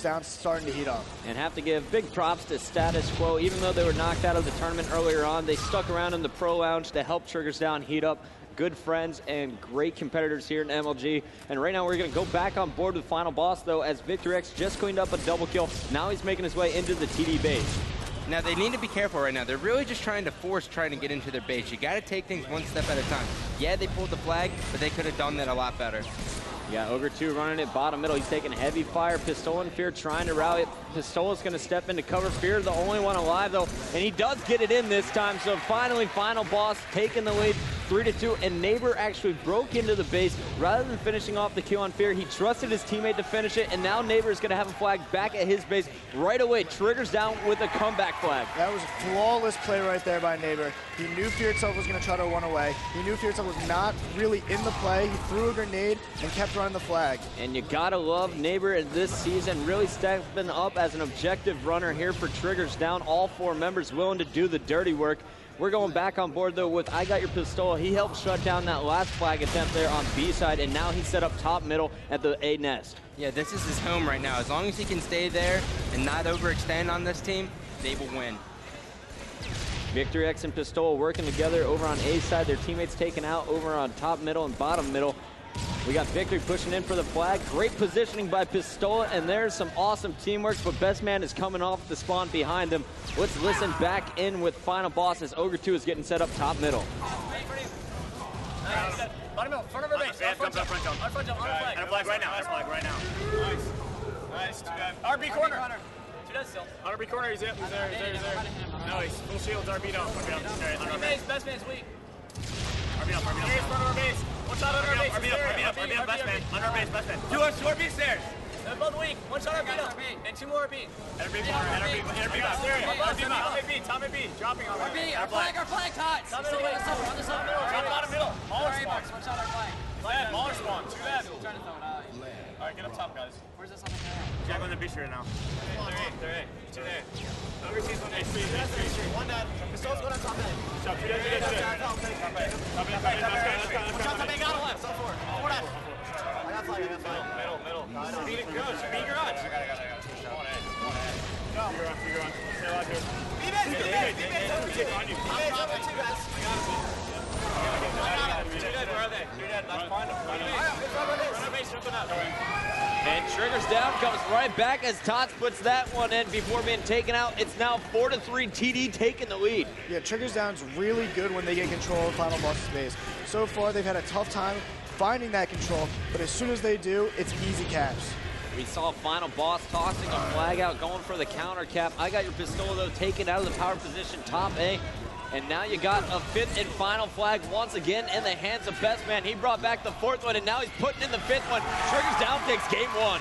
Down starting to heat up. And have to give big props to Status Quo. Even though they were knocked out of the tournament earlier on, they stuck around in the Pro Lounge to help Triggers Down heat up. Good friends and great competitors here in MLG. And right now we're going to go back on board with Final Boss, though, as VictorX just cleaned up a double kill. Now he's making his way into the TD base. Now they need to be careful right now. They're really just trying to get into their base. You got to take things one step at a time. Yeah, they pulled the flag, but they could have done that a lot better. Yeah, Ogre 2 running it bottom middle. He's taking heavy fire. Pistola and Fear trying to rally. Pistola's going to step into cover. Fear the only one alive, though, and he does get it in this time. So finally, Final Boss taking the lead 3-2, and Neighbor actually broke into the base. Rather than finishing off the kill on Fear, he trusted his teammate to finish it, and now Neighbor is going to have a flag back at his base right away. Triggers Down with a comeback flag. That was a flawless play right there by Neighbor. He knew Fear itself was going to try to run away. He knew Fear itself was not really in the play. He threw a grenade and kept running the flag. And you gotta love Neighbor this season, really stepping up as an objective runner here for Triggers Down. All 4 members willing to do the dirty work. We're going back on board, though, with I Got Your Pistola. He helped shut down that last flag attempt there on B side, and now he's set up top middle at the A nest. Yeah, this is his home right now. As long as he can stay there and not overextend on this team, they will win. VictorX and Pistola working together over on A side. Their teammates taken out over on top middle and bottom middle. We got Victory pushing in for the flag. Great positioning by Pistola, and there's some awesome teamwork, but Best Man is coming off the spawn behind him. Let's listen back in with Final Boss as Ogre 2 is getting set up top middle. Bottom middle, front of our base. Front jump, front jump. On front jump, on the flag. And a flag right now, and a flag right now. Nice. Nice. RB corner. She does still. On RB corner, he's there, he's there. Nice. Full shields, RB down. RB base, Best Man's weak. RB up, RB up. Here's front of our base. One shot on our base. RB up, Best Man. On our base, Best Man. 2 RB stairs. They're both weak. One shot RB up. And 2 more RB. And RB corner, and RB back. Top and B. Dropping on RB, our flag tots. Top middle, on the side middle. Drop bottom middle. Baller spawn. One shot our flag. Land, baller spawn. 2 left. Trying to throw it out. Alright, get up top, guys. Where's this on the ground? Jack on the beach right now. They're A. 2 A. Ogre sees 1 A. 3. 1 dead. Pistola's going on top A. Top 2 dead. Top A. Top A. Got him left. Top 4. 4 dead. I got flag. Middle. Speed garage. I got it. 1 A. Go. Figure on. Stay alive here. B-base. On you. Top 2 guys. I got him. Where are they? 2 dead. That's fine. Run our base. Jumping up. And Triggers Down comes right back as Tots puts that one in before being taken out. It's now 4-3, TD taking the lead. Yeah, Triggers Down's really good when they get control of Final Boss's base. So far, they've had a tough time finding that control, but as soon as they do, it's easy caps. We saw Final Boss tossing a flag out, going for the counter cap. I Got Your Pistola, though, taken out of the power position, top A. And now you got a 5th and final flag once again in the hands of Best Man. He brought back the 4th one, and now he's putting in the 5th one. Triggers Down takes game 1.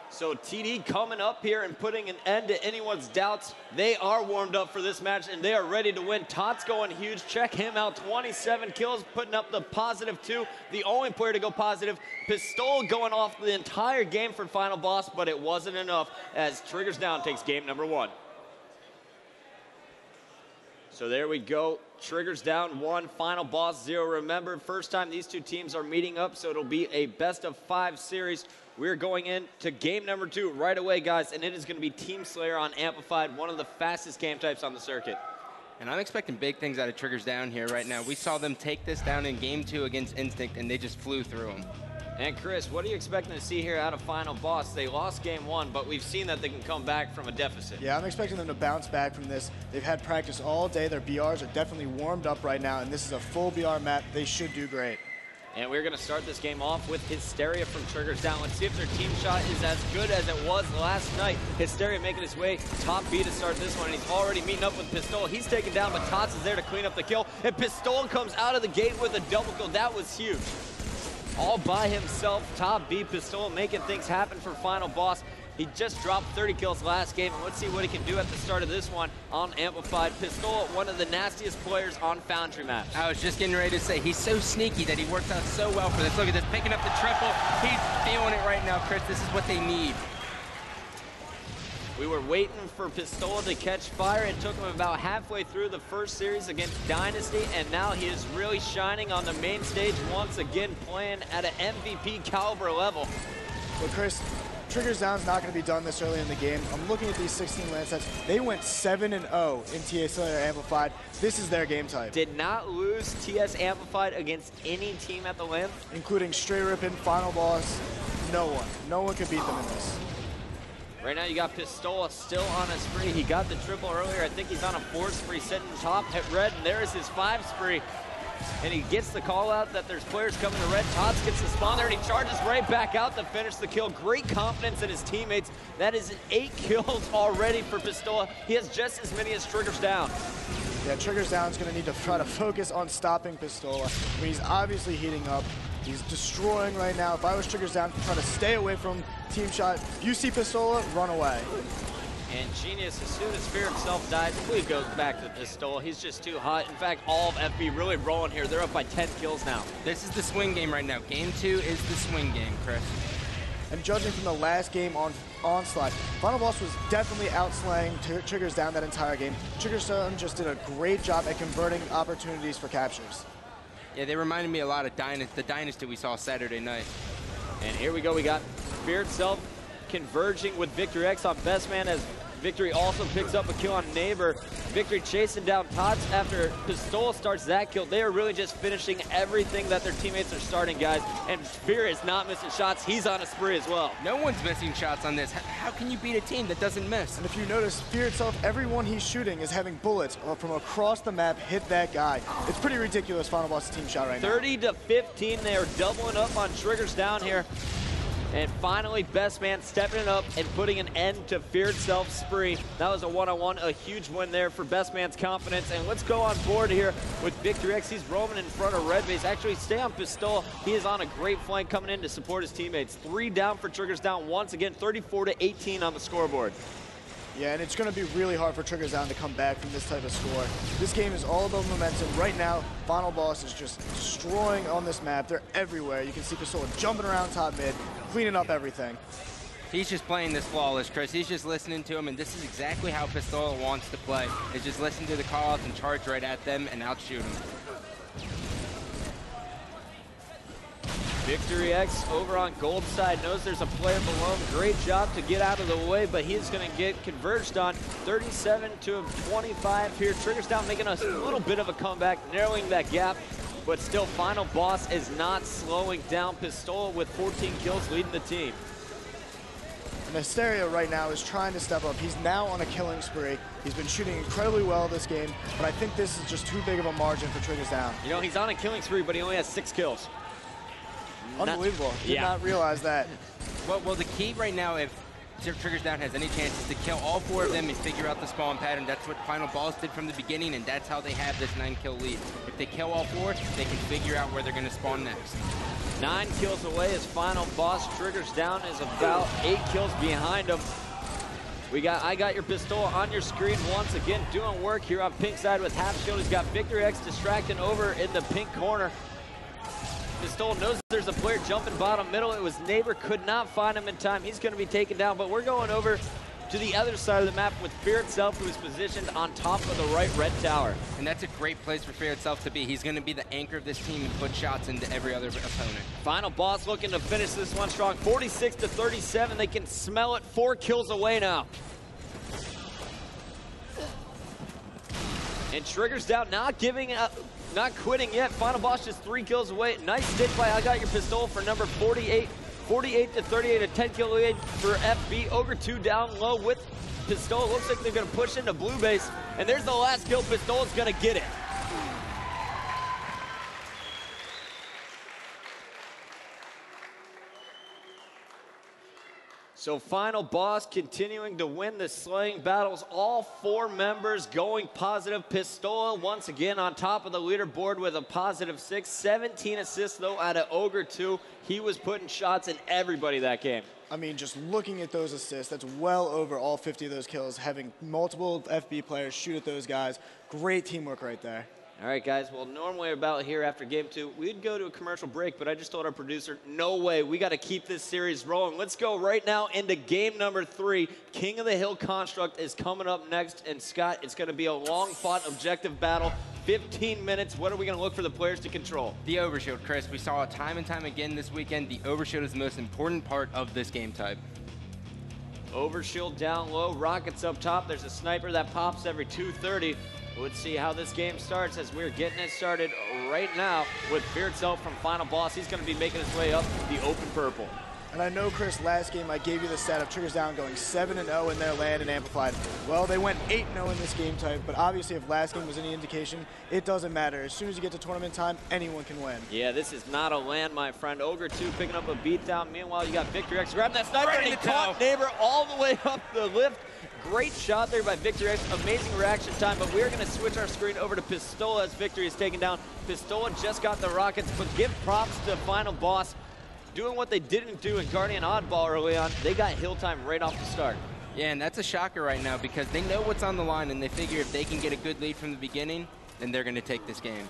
So TD coming up here and putting an end to anyone's doubts. They are warmed up for this match, and they are ready to win. Tots going huge. Check him out. 27 kills, putting up the +2. The only player to go positive. Pistola going off the entire game for Final Boss, but it wasn't enough as Triggers Down takes game number 1. So there we go. Triggers Down 1, Final Boss 0. Remember, first time these 2 teams are meeting up, so it'll be a best-of-5 series. We're going into game number 2 right away, guys, and it is going to be Team Slayer on Amplified, one of the fastest game types on the circuit. And I'm expecting big things out of Triggers Down here right now. We saw them take this down in game 2 against Instinct, and they just flew through them. And Chris, what are you expecting to see here out of Final Boss? They lost game 1, but we've seen that they can come back from a deficit. Yeah, I'm expecting them to bounce back from this. They've had practice all day. Their BRs are definitely warmed up right now, and this is a full BR map. They should do great. And we're going to start this game off with Hysteria from Triggers Down. Let's see if their team shot is as good as it was last night. Hysteria making his way top B to start this one, and he's already meeting up with Pistola. He's taken down, but Tots is there to clean up the kill. And Pistola comes out of the gate with a double kill. That was huge. All by himself, top B. Pistola making things happen for Final Boss. He just dropped 30 kills last game, and let's see what he can do at the start of this one on Amplified. Pistola, one of the nastiest players on Foundry maps. I was just getting ready to say, he's so sneaky that he works out so well for this. Look at this, picking up the triple. He's feeling it right now, Chris. This is what they need. We were waiting for Pistola to catch fire. It took him about halfway through the first series against Dynasty, and now he is really shining on the main stage once again, playing at an MVP caliber level. Well, Chris, Triggers Down's not going to be done this early in the game. I'm looking at these 16 land sets. They went 7-0 in TS Slayer Amplified. This is their game type. Did not lose TS Amplified against any team at the LAN. Including Stray Rippin, Final Boss. No one could beat them in this. Right now you got Pistola still on a spree. He got the triple earlier. I think he's on a 4 spree, sitting top at red, and there is his 5 spree. And he gets the call out that there's players coming to red. Tots gets the spawn there, and he charges right back out to finish the kill. Great confidence in his teammates. That is 8 kills already for Pistola. He has just as many as Triggers Down. Yeah, Triggers Down's going to need to try to focus on stopping Pistola. I mean, he's obviously heating up. He's destroying right now. If I was Triggers Down, try to stay away from team shot. If you see Pistola, run away. And Genius, as soon as Fear himself dies, please goes back to Pistola. He's just too hot. In fact, all of FB really rolling here. They're up by 10 kills now. This is the swing game right now. Game 2 is the swing game, Chris. And judging from the last game on Onslaught, Final Boss was definitely outslaying Triggers Down that entire game. Triggers Down just did a great job at converting opportunities for captures. Yeah, they reminded me a lot of the Dynasty we saw Saturday night. And here we go. We got Fear itself converging with Victory X on Best Man, as Victory also picks up a kill on Neighbor. Victory chasing down Tots after Pistola starts that kill. They are really just finishing everything that their teammates are starting, guys. And Fear is not missing shots. He's on a spree as well. No one's missing shots on this. How can you beat a team that doesn't miss? And if you notice, Fear itself, everyone he's shooting is having bullets from across the map hit that guy. It's pretty ridiculous, Final Boss team shot right now. 30 to 15, they are doubling up on Triggers Down here. And finally, Best Man stepping it up and putting an end to Fear itself spree. That was a one-on-one, a huge win there for Best Man's confidence. And let's go on board here with Victory X. He's roaming in front of Red Base. Actually, stay on Pistola. He is on a great flank coming in to support his teammates. 3 down for Triggers Down once again, 34 to 18 on the scoreboard. Yeah, and it's going to be really hard for Triggers Down to come back from this type of score. This game is all about momentum. Right now, Final Boss is just destroying on this map. They're everywhere. You can see Pistola jumping around top mid, cleaning up everything. He's just playing this flawless, Chris. He's just listening to him, and this is exactly how Pistola wants to play. Is just listen to the call-outs and charge right at them and outshoot them. Victory X over on gold side knows there's a player below him. Great job to get out of the way, but he's going to get converged on. 37 to 25 here. Triggers Down making a little bit of a comeback, narrowing that gap, but still Final Boss is not slowing down. Pistola with 14 kills leading the team. And Hysteria right now is trying to step up. He's now on a killing spree. He's been shooting incredibly well this game, but I think this is just too big of a margin for Triggers Down. You know, he's on a killing spree, but he only has 6 kills. Unbelievable. Did not realize that. Well, the key right now, if Triggers Down has any chance, is to kill all 4 of them and figure out the spawn pattern. That's what Final Boss did from the beginning, and that's how they have this 9-kill lead. If they kill all 4, they can figure out where they're going to spawn next. 9 kills away as Final Boss. Triggers Down is about 8 kills behind him. I got your Pistola on your screen once again, doing work here on pink side with half shield. He's got Victory X distracting over in the pink corner. Pistola knows there's a player jumping bottom middle. It was Neighbor, could not find him in time. He's going to be taken down, but we're going over to the other side of the map with Fear itself, who is positioned on top of the right red tower. And that's a great place for Fear itself to be. He's going to be the anchor of this team and put shots into every other opponent. Final Boss looking to finish this one strong. 46 to 37. They can smell it. 4 kills away now. And Triggers Down, not giving up. Not quitting yet. Final Boss just 3 kills away. Nice stick play. I got your Pistola for number 48. 48 to 38, a 10-kill lead for FB. Ogre 2 down low with Pistola. Looks like they're going to push into blue base. And there's the last kill. Pistola's going to get it. So Final Boss continuing to win the slaying battles. All 4 members going positive. Pistola once again on top of the leaderboard with a positive 6. 17 assists though out of Ogre 2. He was putting shots in everybody that game. I mean, just looking at those assists, that's well over all 50 of those kills. Having multiple FB players shoot at those guys. Great teamwork right there. All right, guys. Well, normally about here after game 2, we'd go to a commercial break, but I just told our producer, no way. We got to keep this series rolling. Let's go right now into game number 3. King of the Hill Construct is coming up next. And, Scott, it's going to be a long-fought objective battle. 15 minutes. What are we going to look for the players to control? The overshield, Chris. We saw it time and time again this weekend. The overshield is the most important part of this game type. Overshield down low, rockets up top. There's a sniper that pops every 2:30. Let's see how this game starts as we're getting it started right now with Fear itself from Final Boss. He's going to be making his way up the open purple. And I know, Chris, last game I gave you the stat of Triggers Down going 7-0 in their land and amplified. Well, they went 8-0 in this game type, but obviously if last game was any indication, it doesn't matter. As soon as you get to tournament time, anyone can win. Yeah, this is not a land, my friend. Ogre 2 picking up a beatdown. Meanwhile, you got Victor X grabbing that sniper, and he caught Neighbor all the way up the lift. Great shot there by Victor X. Amazing reaction time, but we're going to switch our screen over to Pistola as Victory is taken down. Pistola just got the rockets, but give props to Final Boss. Doing what they didn't do in Guardian Oddball early on, they got hill time right off the start. Yeah, and that's a shocker right now because they know what's on the line, and they figure if they can get a good lead from the beginning, then they're going to take this game.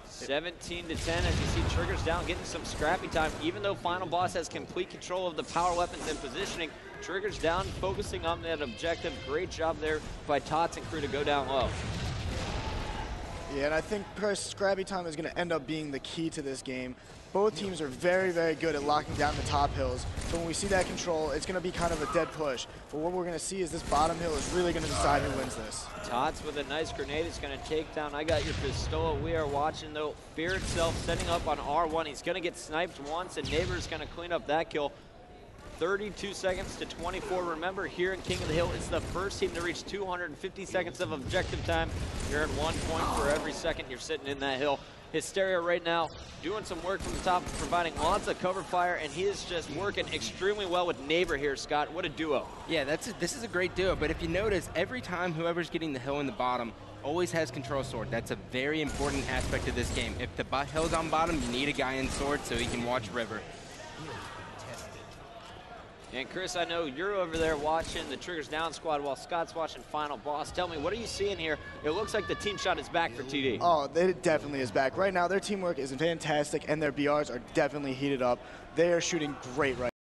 17-10 as you see Triggers Down getting some scrappy time. Even though Final Boss has complete control of the power weapons and positioning, Triggers Down focusing on that objective. Great job there by Tots and crew to go down low. Yeah, and I think scrappy time is going to end up being the key to this game. Both teams are very, very good at locking down the top hills. So when we see that control, it's going to be kind of a dead push. But what we're going to see is this bottom hill is really going to decide who wins this. Tots with a nice grenade is going to take down. I got your Pistola. We are watching, though. Fear itself setting up on R1. He's going to get sniped once, and Neighbor's going to clean up that kill. 32 seconds to 24. Remember, here in King of the Hill, it's the first team to reach 250 seconds of objective time. You're at 1 point for every second you're sitting in that hill. Hysteria right now doing some work from the top, providing lots of cover fire, and he is just working extremely well with Neighbor here, Scott. What a duo. Yeah, this is a great duo, but if you notice, every time whoever's getting the hill in the bottom always has control sword. That's a very important aspect of this game. If the hill's on bottom, you need a guy in sword so he can watch river. And Chris, I know you're over there watching the Triggers Down squad while Scott's watching Final Boss. Tell me, what are you seeing here? It looks like the team shot is back for TD. Oh, it definitely is back. Right now, their teamwork is fantastic, and their BRs are definitely heated up. They are shooting great right now.